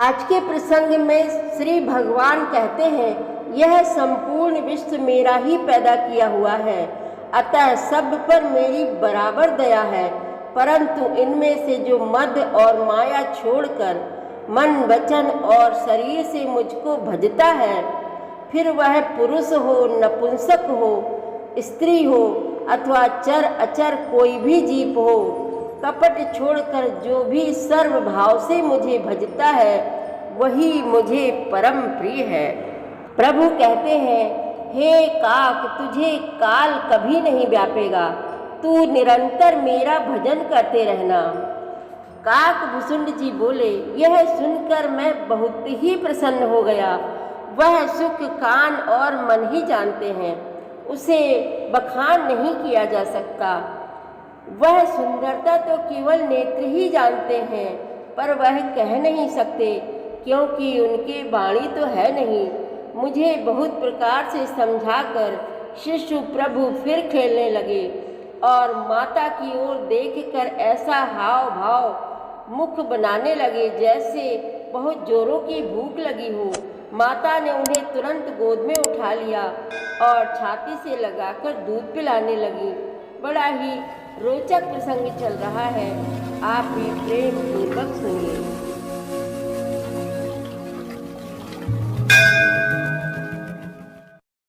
आज के प्रसंग में श्री भगवान कहते हैं, यह संपूर्ण विश्व मेरा ही पैदा किया हुआ है, अतः सब पर मेरी बराबर दया है। परंतु इनमें से जो मद और माया छोड़कर मन, वचन और शरीर से मुझको भजता है, फिर वह पुरुष हो, नपुंसक हो, स्त्री हो अथवा चर अचर कोई भी जीव हो, कपट छोड़कर जो भी सर्व भाव से मुझे भजता है, वही मुझे परम प्रिय है। प्रभु कहते हैं, हे काक, तुझे काल कभी नहीं व्यापेगा, तू निरंतर मेरा भजन करते रहना। काक भुसुंड जी बोले, यह सुनकर मैं बहुत ही प्रसन्न हो गया। वह सुख कान और मन ही जानते हैं, उसे बखान नहीं किया जा सकता। वह सुंदरता तो केवल नेत्र ही जानते हैं, पर वह कह नहीं सकते, क्योंकि उनके वाणी तो है नहीं। मुझे बहुत प्रकार से समझाकर शिशु प्रभु फिर खेलने लगे और माता की ओर देखकर ऐसा हाव भाव मुख बनाने लगे जैसे बहुत जोरों की भूख लगी हो। माता ने उन्हें तुरंत गोद में उठा लिया और छाती से लगाकर दूध पिलाने लगी। बड़ा ही रोचक प्रसंग चल रहा है, आप भी प्रेम पूर्वक सुनिए।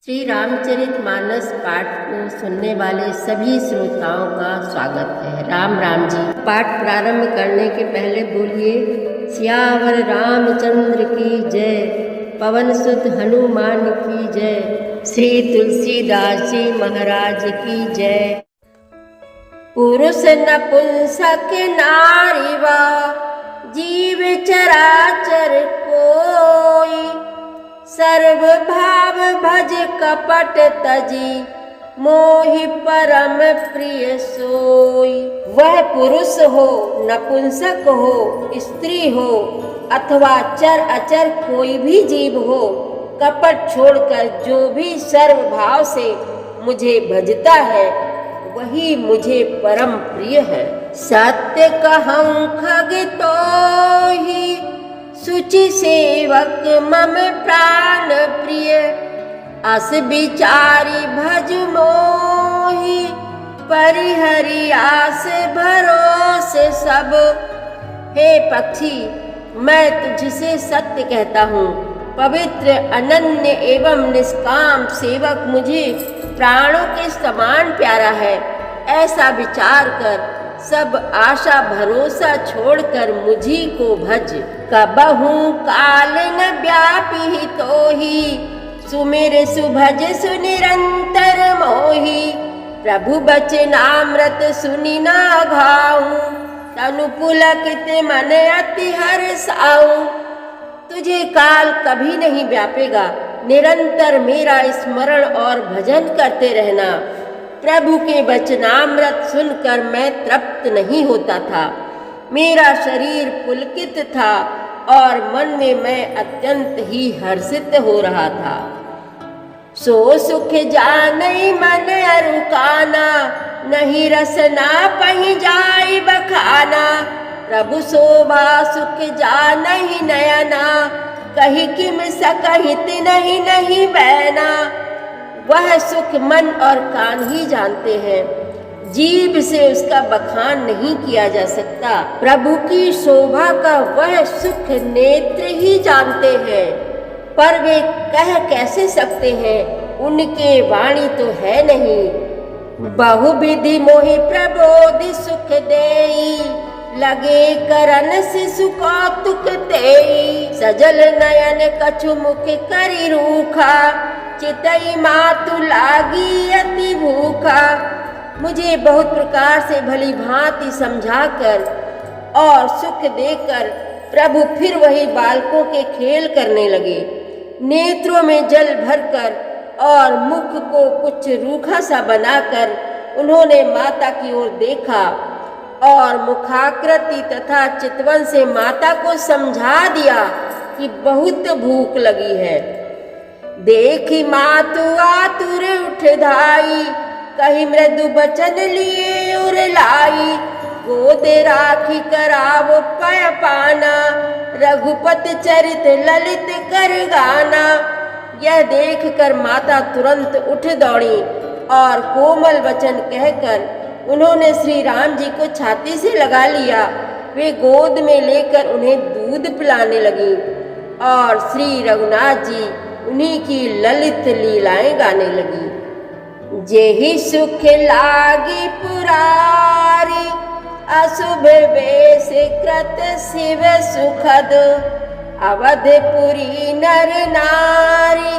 श्री रामचरितमानस पाठ को सुनने वाले सभी श्रोताओं का स्वागत है। राम राम जी। पाठ प्रारंभ करने के पहले बोलिए, सियावर रामचंद्र की जय, पवन सुत हनुमान की जय, श्री तुलसीदास जी महाराज की जय। पुरुष नपुंसक नारी वा, जीव चराचर कोई, सर्व भाव भज कपट तजी, मोहि परम प्रिय सोई। वह पुरुष हो, नपुंसक हो, स्त्री हो अथवा चर अचर कोई भी जीव हो, कपट छोड़कर जो भी सर्व भाव से मुझे भजता है, वही मुझे परम प्रिय है। सत्य कहूँ खगतोहि, सुचि सेवक मम प्राण प्रिय, अस विचारी भज मोहि, परिहरि आस भरोसे सब। हे पक्षी, मैं तुझसे सत्य कहता हूँ, पवित्र अनन्य एवं निष्काम सेवक मुझे प्राणों के समान प्यारा है। ऐसा विचार कर सब आशा भरोसा छोड़कर मुझी को भज। कबहू काल न व्यापी तोहि, सुमिर सुभज सुनिरंतर मोहि, प्रभु बचनामृत सुनि ना घाऊं, तनु पुलकित मन अति हर्षाऊं। तुझे काल कभी नहीं व्यापेगा, निरंतर मेरा स्मरण और भजन करते रहना। प्रभु के वचनामृत सुनकर मैं तृप्त नहीं होता था, मेरा शरीर पुलकित था और मन में मैं अत्यंत ही हर्षित हो रहा था। सो सुख जानई मन अरुकाना, नहीं रसना पहि जाई बखाना, प्रभु शोभा सुख जानहि नयना, कही किम सकहित नहीं नहीं बहना। वह सुख मन और कान ही जानते हैं, जीभ से उसका बखान नहीं किया जा सकता। प्रभु की शोभा का वह सुख नेत्र ही जानते हैं, पर वे कह कैसे सकते हैं, उनके वाणी तो है नहीं। बहुविधि मोहि प्रबोधि सुख देई, लगे करन शिशु कौतुक तेई, सजल नयन कछु मुख करि रूखा, चितई मातु लागी अति भूखा। मुझे बहुत प्रकार से भली भांति समझाकर और सुख देकर प्रभु फिर वही बालकों के खेल करने लगे। नेत्रों में जल भरकर और मुख को कुछ रूखा सा बनाकर उन्होंने माता की ओर देखा और मुखाकृति तथा चितवन से माता को समझा दिया कि बहुत भूख लगी है। देखी मातु आतुर उठ धाई, कही मृदु बचन लिए उर लाई, गोद राखी करावो पय पाना, रघुपति चरित ललित कर गाना। यह देखकर माता तुरंत उठ दौड़ी और कोमल वचन कहकर उन्होंने श्री राम जी को छाती से लगा लिया। वे गोद में लेकर उन्हें दूध पिलाने लगी और श्री रघुनाथ जी उन्हीं की ललित लीलाएं गाने लगी। जेहि सुख लागी पुरारी, अशुभ बेश कृत शिव सुखद। अवधपुरी नर नारी,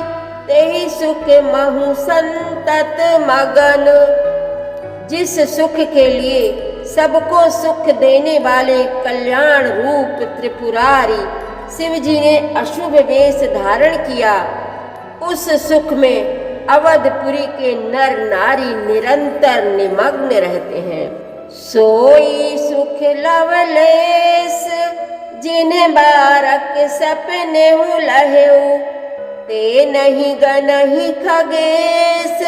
तेहि सुख महु संतत मगन। जिस सुख के लिए सबको सुख देने वाले कल्याण रूप त्रिपुरारी शिव जी ने अशुभ वेश धारण किया, उस सुख में अवधपुरी के नर नारी निरंतर निमग्न रहते हैं। सोई सुख लवलेस, जिन बारक सपने लहेऊ। ते नहीं गनहि खगेश,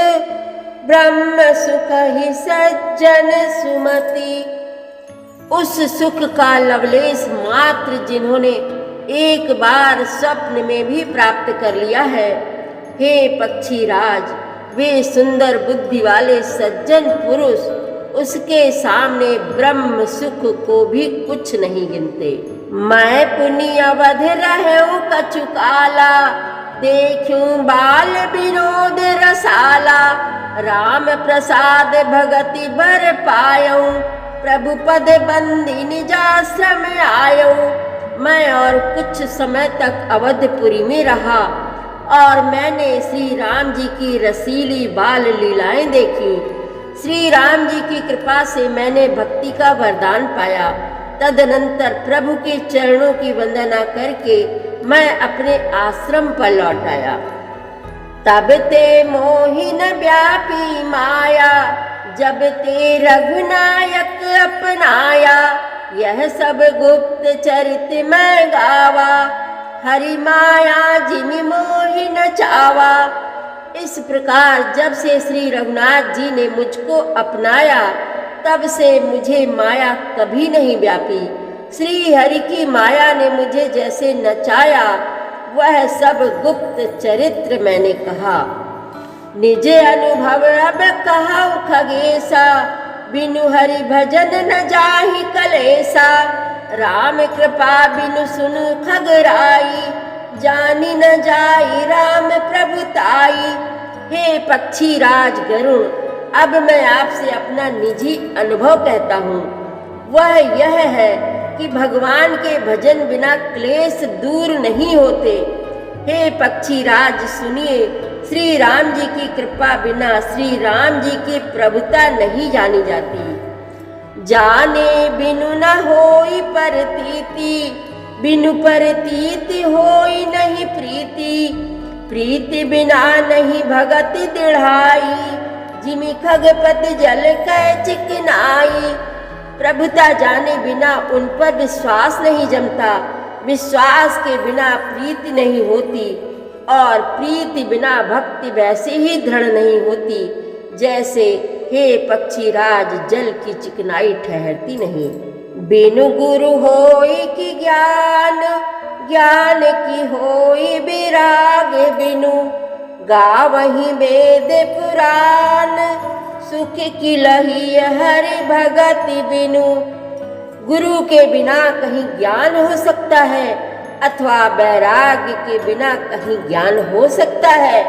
ब्रह्म सुख ही सज्जन सुमति। उस सुख का लवलेश मात्र जिन्होंने एक बार स्वप्न में भी प्राप्त कर लिया है, हे पक्षी राज, वे सुंदर बुद्धि वाले सज्जन पुरुष उसके सामने ब्रह्म सुख को भी कुछ नहीं गिनते। मैं पुनि अवध रहूं कछु काला, देखूं बाल विनोद रसाला। राम प्रसाद भगति बर पायऊं, प्रभु पद बंदी निजाश्रम आयऊं। मैं और कुछ समय तक अवधपुरी में रहा और मैंने श्री राम जी की रसीली बाल लीलाएं देखी। श्री राम जी की कृपा से मैंने भक्ति का वरदान पाया। तदनंतर प्रभु के चरणों की वंदना करके मैं अपने आश्रम पर लौट आया। तब ते मोहिन व्यापी माया, जब ते रघुनायक अपनाया। यह सब गुप्त चरित मैं गावा, हरि माया जिमि मोहि न चावा। इस प्रकार जब से श्री रघुनाथ जी ने मुझको अपनाया, तब से मुझे माया कभी नहीं व्यापी। श्री हरि की माया ने मुझे जैसे नचाया, वह सब गुप्त चरित्र मैंने कहा। निज अनुभव अब कहूँ खगेसा, बिनु हरि भजन न जाहि कलेसा। राम कृपा बिनु सुन खगराई, जानी न जाई राम प्रभुताई। हे पक्षी राज गरुण, अब मैं आपसे अपना निजी अनुभव कहता हूँ। वह यह है कि भगवान के भजन बिना क्लेश दूर नहीं होते। हे पक्षी राज सुनिए, श्री राम जी की कृपा बिना श्री राम जी की प्रभुता नहीं जानी जाती। जाने बिनु न होई परतीति, बिनु परतीति होई नहीं प्रीति। प्रीति बिना नहीं भगति दृढ़ाई, जिमि खगपति जल कै चिकनाई। प्रभुता जाने बिना उन पर विश्वास नहीं जमता, विश्वास के बिना प्रीति नहीं होती और प्रीति बिना भक्ति वैसे ही दृढ़ नहीं होती जैसे हे पक्षी राज जल की चिकनाई ठहरती नहीं। बिनु गुरु होई कि ज्ञान, ज्ञान की होई विराग बिनु। गावहि वेद पुराण, सुख की लही हरि भगति बिनु। गुरु के बिना कहीं ज्ञान हो सकता है अथवा वैराग्य के बिना कहीं ज्ञान हो सकता है।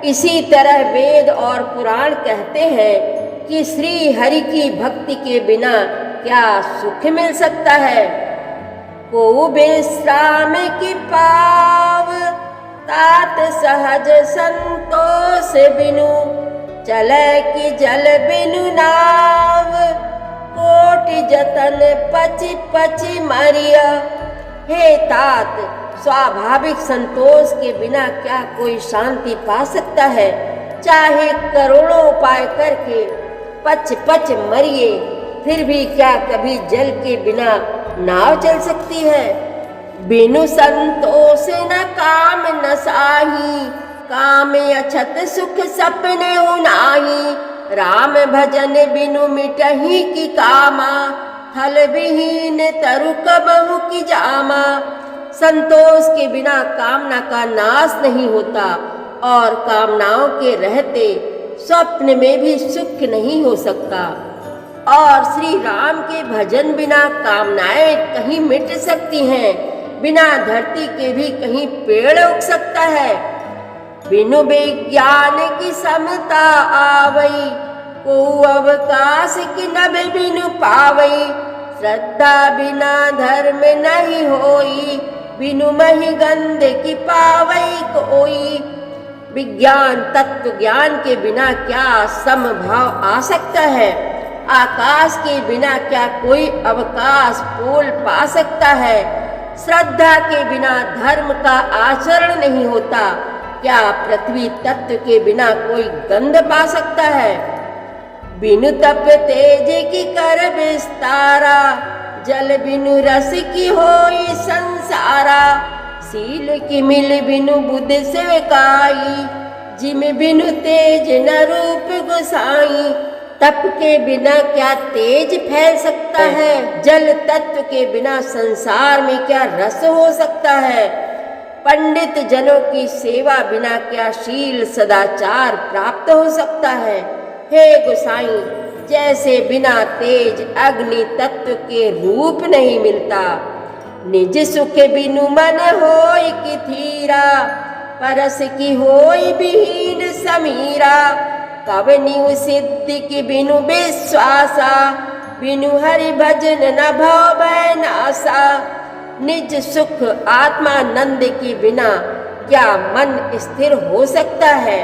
इसी तरह वेद और पुराण कहते हैं कि श्री हरि की भक्ति के बिना क्या सुख मिल सकता है। को विश्राम की पाव, तात सहज संतोष बिनु। चले कि जल बिनु नाव, कोटि जतन पचि पचि मरिया। हे तात, स्वाभाविक संतोष के बिना क्या कोई शांति पा सकता है। चाहे करोड़ों उपाय करके पच पच मरिए, फिर भी क्या कभी जल के बिना नाव चल सकती है। बिनु संतोष न काम न साही, काम अछत सुख सपने नाही। राम भजन बिनु मिटही की कामा, फल विहीन तरु कबहु की जामा। संतोष के बिना कामना का नाश नहीं होता और कामनाओं के रहते स्वप्न में भी सुख नहीं हो सकता। और श्री राम के भजन बिना कामनाएं कहीं मिट सकती हैं, बिना धरती के भी कहीं पेड़ उग सकता है। बिनु विज्ञान की समता आवई, को अवकाश की नभ बिनु पावई। श्रद्धा बिना धर्म नहीं होई, बिनु मही गंध की पावई कोई। विज्ञान तत्व ज्ञान के बिना क्या समभाव आ सकता है? आकाश के बिना क्या कोई अवकाश पोल पा सकता है? श्रद्धा के बिना धर्म का आचरण नहीं होता। क्या पृथ्वी तत्व के बिना कोई गंध पा सकता है? बिनु तप तेज की कर विस्तारा, जल बिनु रस की होई संसारा। सील की मिल बिनु बुद्ध सेवकाई, जिम बिनु तेज न रूप गोसाई। तप के बिना क्या तेज फैल सकता है? जल तत्व के बिना संसार में क्या रस हो सकता है? पंडित जनों की सेवा बिना क्या शील सदाचार प्राप्त हो सकता है? हे गोसाई, जैसे बिना तेज अग्नि तत्व के रूप नहीं मिलता। निज सुख बिनु मन होय कि थीरा, परस की होय विहीन समीरा। कवनिउ सिद्धि की बिनु विश्वासा, बिनु हरि भजन न भव भय नासा। निज सुख आत्मानंद के बिना क्या मन स्थिर हो सकता है?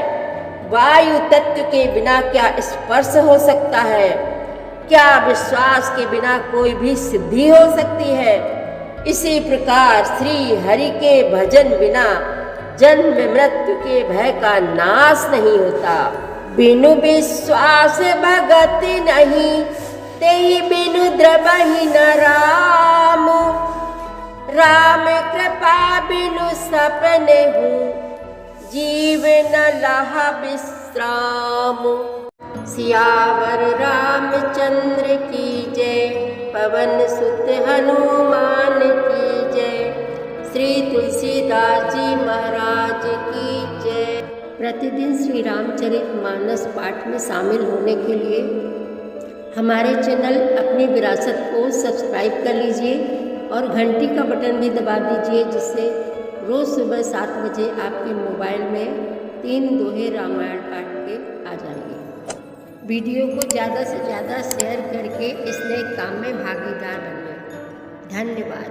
वायु तत्व के बिना क्या स्पर्श हो सकता है? क्या विश्वास के बिना कोई भी सिद्धि हो सकती है? इसी प्रकार श्री हरि के भजन बिना जन्म मृत्यु के भय का नाश नहीं होता। बिनु विश्वास भगति नहीं, तेहि बिनु द्रवहि न राम। राम कृपा बिनु सपने हूँ, जीव न लहा विश्राम। सियावर रामचंद्र की जय, पवन सुत हनुमान की जय। श्री तुलसीदास जी महाराज की जय। प्रतिदिन श्री रामचरितमानस पाठ में शामिल होने के लिए हमारे चैनल अपनी विरासत को सब्सक्राइब कर लीजिए और घंटी का बटन भी दबा दीजिए, जिससे रोज़ सुबह 7 बजे आपके मोबाइल में 3 दोहे रामायण पाठ के आ जाएंगे। वीडियो को ज़्यादा से ज़्यादा शेयर करके इस नए काम में भागीदार बनिए। धन्यवाद।